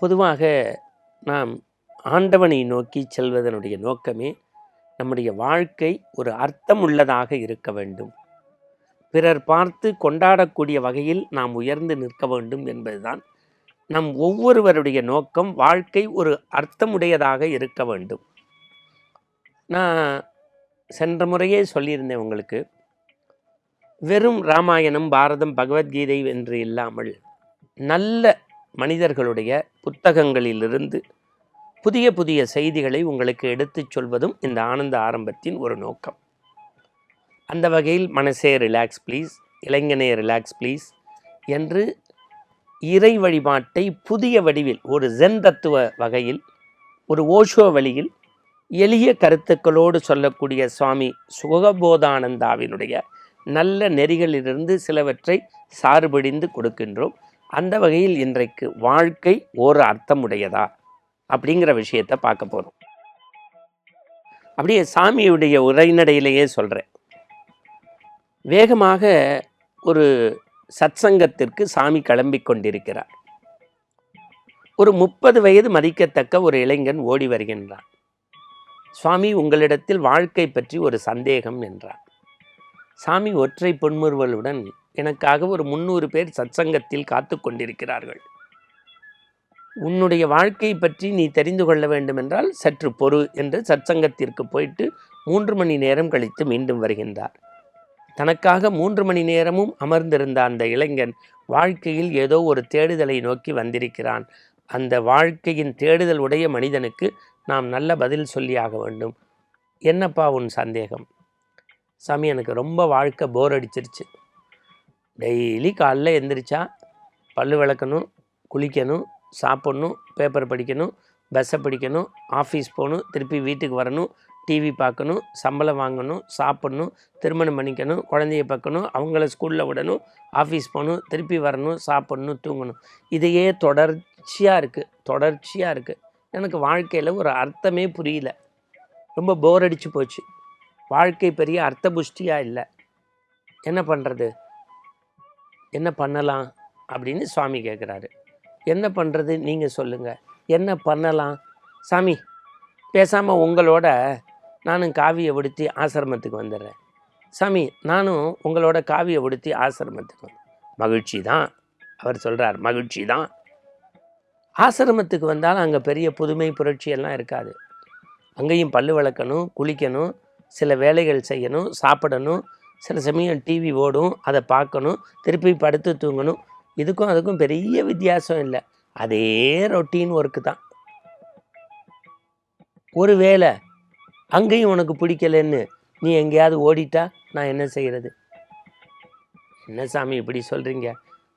பொதுவாக நாம் ஆண்டவனை நோக்கி செல்வதனுடைய நோக்கமே நம்முடைய வாழ்க்கை ஒரு அர்த்தம் உள்ளதாக இருக்க வேண்டும், பிறர் பார்த்து கொண்டாடக்கூடிய வகையில் நாம் உயர்ந்து நிற்க வேண்டும் என்பதுதான் நம் ஒவ்வொருவருடைய நோக்கம். வாழ்க்கை ஒரு அர்த்தமுடையதாக இருக்க வேண்டும். நான் சென்ற முறையே சொல்லியிருந்தேன் உங்களுக்கு, வெறும் ராமாயணம், பாரதம், பகவத்கீதை என்று இல்லாமல் நல்ல மனிதர்களுடைய புத்தகங்களிலிருந்து புதிய புதிய செய்திகளை உங்களுக்கு எடுத்துச் சொல்வதும் இந்த ஆனந்த ஆரம்பத்தின் ஒரு நோக்கம். அந்த வகையில் மனசே ரிலாக்ஸ் ப்ளீஸ், இளைஞனே ரிலாக்ஸ் ப்ளீஸ் என்று இறை வழிபாட்டை புதிய வடிவில் ஒரு ஜென் தத்துவ வகையில், ஒரு ஓஷோ வழியில் எளிய கருத்துக்களோடு சொல்லக்கூடிய சுவாமி சுகபோதானந்தாவினுடைய நல்ல நெறிகளிலிருந்து சிலவற்றை சாறுபடிந்து கொடுக்கின்றோம். அந்த வகையில் இன்றைக்கு வாழ்க்கை ஒரு அர்த்தமுடையதா அப்படிங்கிற விஷயத்தை பார்க்க போகிறோம். அப்படியே சாமியுடைய உரைநடையிலேயே சொல்கிறேன். வேகமாக ஒரு சத்சங்கத்திற்கு சாமி கிளம்பி கொண்டிருக்கிறார். ஒரு 30 வயது மதிக்கத்தக்க ஒரு இளைஞன் ஓடி வருகின்றான். சுவாமி, உங்களிடத்தில் வாழ்க்கை பற்றி ஒரு சந்தேகம் என்றார். சாமி ஒற்றை பொன்முறுவலுடன், எனக்காக ஒரு 300 பேர் சத்சங்கத்தில் காத்து கொண்டிருக்கிறார்கள், உன்னுடைய வாழ்க்கை பற்றி நீ தெரிந்து கொள்ள வேண்டும் என்றால் சற்று பொறு என்று சத்சங்கத்திற்கு போயிட்டு 3 மணி நேரம் கழித்து மீண்டும் வருகின்றார். தனக்காக 3 மணி நேரமும் அமர்ந்திருந்த அந்த இளைஞன் வாழ்க்கையில் ஏதோ ஒரு தேடுதலை நோக்கி வந்திருக்கிறான். அந்த வாழ்க்கையின் தேடுதல் உடைய மனிதனுக்கு நாம் நல்ல பதில் சொல்லியாக வேண்டும். என்னப்பா உன் சந்தேகம்? சாமி, எனக்கு ரொம்ப வாழ்க்கை போர் அடிச்சிருச்சு. டெய்லி காலைல எந்திரிச்சா பல்லு விளக்கணும், குளிக்கணும், சாப்பிட்ணும், பேப்பர் படிக்கணும், பஸ்ஸை பிடிக்கணும், ஆஃபீஸ் போகணும், திருப்பி வீட்டுக்கு வரணும், டிவி பார்க்கணும், சம்பளம் வாங்கணும், சாப்பிட்ணும், திருமணம் பண்ணிக்கணும், குழந்தைய பார்க்கணும், அவங்கள ஸ்கூலில் விடணும், ஆஃபீஸ் போகணும், திருப்பி வரணும், சாப்பிட்ணும், தூங்கணும். இதையே தொடர்ச்சியாக இருக்குது. எனக்கு வாழ்க்கையில் ஒரு அர்த்தமே புரியல, ரொம்ப போர் அடித்து போச்சு, வாழ்க்கை பெரிய அர்த்த புஷ்டியாக இல்லை, என்ன பண்ணுறது, என்ன பண்ணலாம் அப்படின்னு சுவாமி கேட்குறாரு. என்ன பண்ணுறது நீங்கள் சொல்லுங்கள், என்ன பண்ணலாம்? சாமி, பேசாமல் உங்களோட நானும் காவியை உடுத்தி ஆசிரமத்துக்கு வந்துடுறேன். சாமி, நானும் உங்களோட காவியை உடுத்தி ஆசிரமத்துக்கு மகிழ்ச்சி தான். அவர் சொல்கிறார், மகிழ்ச்சி தான். ஆசிரமத்துக்கு வந்தாலும் அங்கே பெரிய புதுமை புரட்சியெல்லாம் இருக்காது. அங்கேயும் பல்லு விளக்கணும், குளிக்கணும், சில வேலைகள் செய்யணும், சாப்பிடணும், சில சமயம் டிவி ஓடும், அதை பார்க்கணும், திருப்பி படுத்து தூங்கணும். இதுக்கும் அதுக்கும் பெரிய வித்தியாசம் இல்லை, அதே ரொட்டீன் ஒர்க்கு தான். ஒரு வேளை அங்கேயும் உனக்கு பிடிக்கலன்னு நீ எங்கேயாவது ஓடிட்டா நான் என்ன செய்கிறது? என்ன சாமி இப்படி சொல்கிறீங்க,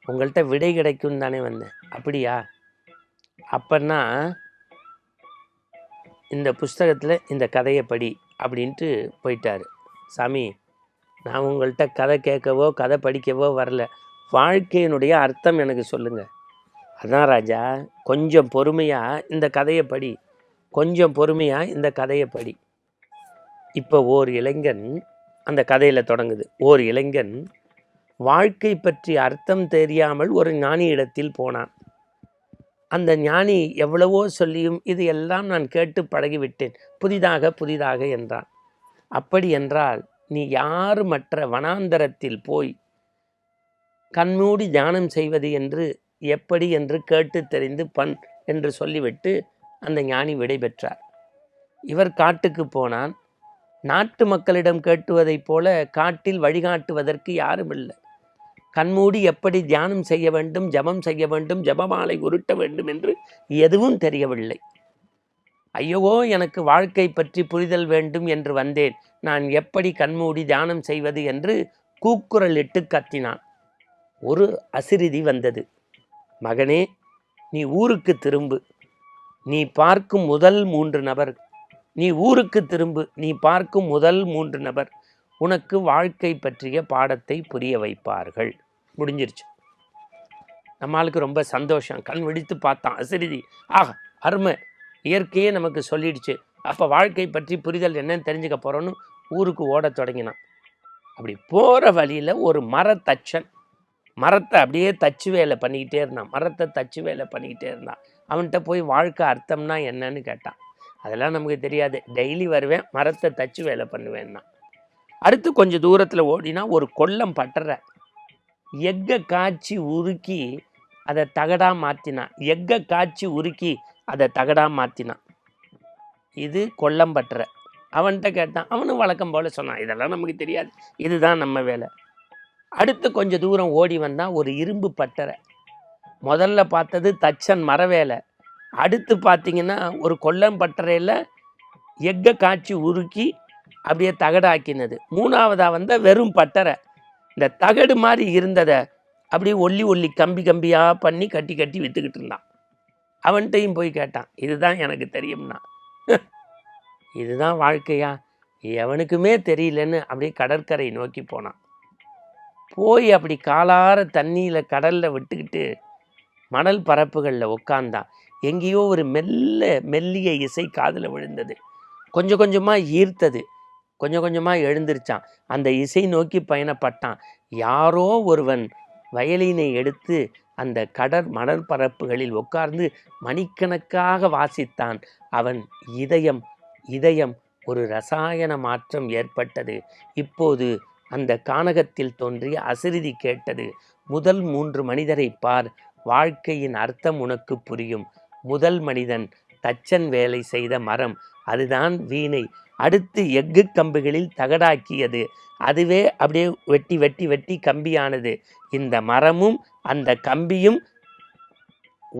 உங்கள்கிட்ட விடை கிடைக்கும் தானே வந்தேன். அப்படியா? அப்பன்னா இந்த புஸ்தகத்தில் இந்த கதையை படி அப்படின்ட்டு போயிட்டார். சாமி, நான் உங்கள்கிட்ட கதை கேட்கவோ கதை படிக்கவோ வரல, வாழ்க்கையினுடைய அர்த்தம் எனக்கு சொல்லுங்கள். அதான் ராஜா, கொஞ்சம் பொறுமையாக இந்த கதையை படி, கொஞ்சம் பொறுமையாக இந்த கதையை படி. இப்போ ஓர் இளைஞன், அந்த கதையில் தொடங்குது, ஓர் இளைஞன் வாழ்க்கை பற்றி அர்த்தம் தெரியாமல் ஒரு ஞானி இடத்தில் போனான். அந்த ஞானி எவ்வளவோ சொல்லியும் இது எல்லாம் நான் கேட்டு பழகிவிட்டேன், புதிதாக என்றான். அப்படி என்றால் நீ யார் மற்ற வனாந்தரத்தில் போய் கண்மூடி தியானம் செய்வது என்று எப்படி என்று கேட்டு தெரிந்து பண் என்று சொல்லிவிட்டு அந்த ஞானி விடை பெற்றார். இவர் காட்டுக்கு போனான். நாட்டு மக்களிடம் கேட்டுவதைப் போல காட்டில் வழிகாட்டுவதற்கு யாரும் இல்லை. கண்மூடி எப்படி தியானம் செய்ய வேண்டும், ஜபம் செய்ய வேண்டும், ஜபமாலை உருட்ட வேண்டும் என்று எதுவும் தெரியவில்லை. ஐயோ, எனக்கு வாழ்க்கை பற்றி புரிதல் வேண்டும் என்று வந்தேன், நான் எப்படி கண்மூடி தியானம் செய்வது என்று கூக்குரலிட்டு கத்தினான். ஒரு அசிரிதி வந்தது. மகனே, நீ ஊருக்கு திரும்பு, நீ பார்க்கும் முதல் 3 நபர், நீ ஊருக்கு திரும்பு, நீ பார்க்கும் முதல் 3 நபர் உனக்கு வாழ்க்கை பற்றிய பாடத்தை புரிய வைப்பார்கள். முடிஞ்சிருச்சு. நம்மளுக்கு ரொம்ப சந்தோஷம். கண் விழித்து பார்த்தான். அசிரிதி, ஆக அருமை, இயற்கையே நமக்கு சொல்லிடுச்சு, அப்போ வாழ்க்கை பற்றி புரிதல் என்னன்னு தெரிஞ்சுக்க போகிறோன்னு ஊருக்கு ஓட தொடங்கினான். அப்படி போகிற வழியில் ஒரு மரத்தச்சன் மரத்தை அப்படியே தச்சு வேலை பண்ணிக்கிட்டே இருந்தான். அவன்கிட்ட போய் வாழ்க்கை அர்த்தம்னா என்னன்னு கேட்டான். அதெல்லாம் நமக்கு தெரியாது, டெய்லி வருவேன், மரத்தை தச்சு வேலை பண்ணுவேன்னா. அடுத்து கொஞ்சம் தூரத்தில் ஓடினா ஒரு கொல்லம் பட்டற எக்கை காய்ச்சி உருக்கி அதை தகடா மாற்றினான். எக்கை காய்ச்சி உருக்கி அதை தகடா மாற்றினான். இது கொல்லம் பட்டற. அவன்கிட்ட கேட்டான். அவனும் வழக்கம் போல சொன்னான், இதெல்லாம் நமக்கு தெரியாது, இதுதான் நம்ம வேலை. அடுத்து கொஞ்சம் தூரம் ஓடி வந்தால் ஒரு இரும்பு பட்டறை. முதல்ல பார்த்தது தச்சன் மர வேலை. அடுத்து பார்த்தீங்கன்னா ஒரு கொல்லம் பட்டறையில் எக்கை காய்ச்சி உருக்கி அப்படியே தகடாக்கினது. மூணாவதாக வந்த வெறும் பட்டறை. இந்த தகடு மாதிரி இருந்ததை அப்படியே ஒல்லி கம்பி கம்பியாக பண்ணி கட்டி கட்டி விற்றுக்கிட்டு இருந்தான். அவன்கிட்டையும் போய் கேட்டான், இதுதான் எனக்கு தெரியும்னா. இதுதான் வாழ்க்கையா? எவனுக்குமே தெரியலன்னு அப்படியே கடற்கரை நோக்கி போனான். போய் அப்படி காலார தண்ணியில் கடலில் விட்டுக்கிட்டு மணல் பரப்புகளில் உட்காந்தான். எங்கேயோ ஒரு மெல்லிய இசை காதில் விழுந்தது. கொஞ்சம் கொஞ்சமாக ஈர்த்தது. கொஞ்சம் கொஞ்சமாக எழுந்திருச்சான். அந்த இசை நோக்கி பயணப்பட்டான். யாரோ ஒருவன் வயலினை எடுத்து அந்த மணல் பரப்புகளில் உட்கார்ந்து மணிக்கணக்காக வாசித்தான். அவன் இதயம் ஒரு ரசாயன மாற்றம் ஏற்பட்டது. இப்போது அந்த கானகத்தில் தோன்றிய அசிரிதி கேட்டது. முதல் 3 மனிதரை பார், வாழ்க்கையின் அர்த்தம் உனக்கு புரியும். முதல் மனிதன் தச்சன் வேலை செய்த மரம், அதுதான் வீணை. அடுத்து எஃகு கம்புகளில் தகடாக்கியது, அதுவே அப்படியே வெட்டி வெட்டி வெட்டி கம்பியானது. இந்த மரமும் அந்த கம்பியும்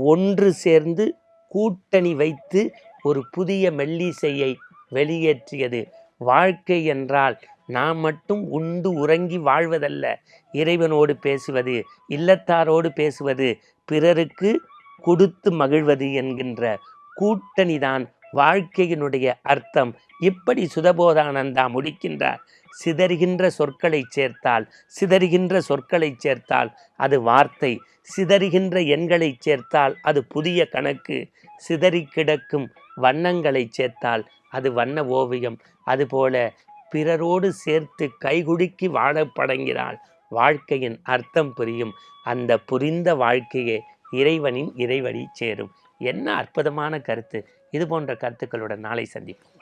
ஒன்று சேர்ந்து கூட்டணி வைத்து ஒரு புதிய மெல்லிசையை வெளியேற்றியது. வாழ்க்கை என்றால் நாம் மட்டும் உண்டு உறங்கி வாழ்வதல்ல, இறைவனோடு பேசுவது, இல்லத்தாரோடு பேசுவது, பிறருக்கு கொடுத்து மகிழ்வது என்கின்ற கூட்டணிதான் வாழ்க்கையினுடைய அர்த்தம். இப்படி சுதபோதானந்தா முடிக்கின்றார். சிதறுகின்ற சொற்களை சேர்த்தால் அது வார்த்தை, சிதறுகின்ற எண்களை சேர்த்தால் அது புதிய கணக்கு, சிதறி கிடக்கும் வண்ணங்களை சேர்த்தால் அது வண்ண ஓவியம். அதுபோல பிறரோடு சேர்த்து கைகுடுக்கி வாழப் பழங்கினால் வாழ்க்கையின் அர்த்தம் புரியும். அந்த புரிந்த வாழ்க்கையே இறைவனின் இறைவழி சேரும். என்ன அற்புதமான கருத்து! இது போன்ற கருத்துக்களுடன் நாளை சந்திப்போம்.